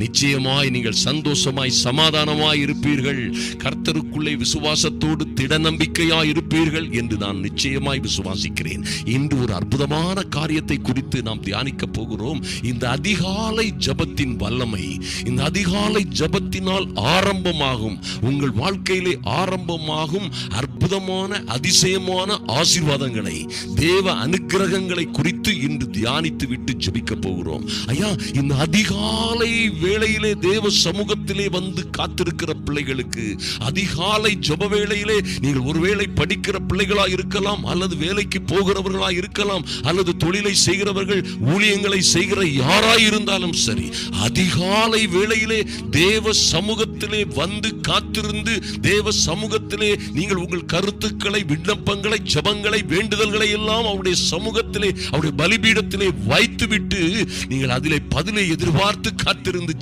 நிச்சயமாய் நீங்கள் சந்தோஷமாய் சமாதானமாய் இருப்பீர்கள். கர்த்தருக்குள்ளே விசுவாசத்தோடு திட நம்பிக்கையாய் இருப்பீர்கள் என்று நான் நிச்சயமாய் விசுவாசிக்கிறேன். இன்று ஒரு அற்புதமான காரியத்தை குறித்து நாம் தியானிக்க போகிறோம். இந்த அதிகாலை ஜெபத்தின் வல்லமை, இந்த அதிகாலை ஜெபத்தினால் ஆரம்பமாகும், உங்கள் வாழ்க்கையிலே ஆரம்பமாகும் அற்புதமான அதிசயமான ஆசீர்வாதங்களை, தேவ அனுக்கிரகங்களை குறித்து இன்று தியானித்து விட்டு ஜெபிக்க போகிறோம். ஐயா, இந்த அதிகாலை வேளையிலே தேவ சமூகத்திலே வந்து காத்திருக்கிற பிள்ளைகளுக்கு, அதிகாலை ஜெப வேளையிலே நீங்கள் ஒருவேளை படிக்கிற பிள்ளைகளா இருக்கலாம், அல்லது வேலைக்கு போகிறவர்களா இருக்கலாம், அல்லது தொழிலை செய்கிறவர்கள், ஊழியங்களை செய்கிற யாராய் இருந்தாலும் சரி, அதிகாலை வேளையிலே தேவ சமூகத்திலே வந்து காத்திருந்து தேவ சமூகத்திலே நீங்கள் உங்கள் கருத்துக்களை, விண்ணப்பங்களை, ஜெபங்களை, வேண்டுதல்களை எல்லாம் அவருடைய சமூகத்திலே, அவருடைய பலிபீடத்திலே வைத்துவிட்டு நீங்கள் அதிலே பதிலை எதிர்பார்த்து காத்திருந்து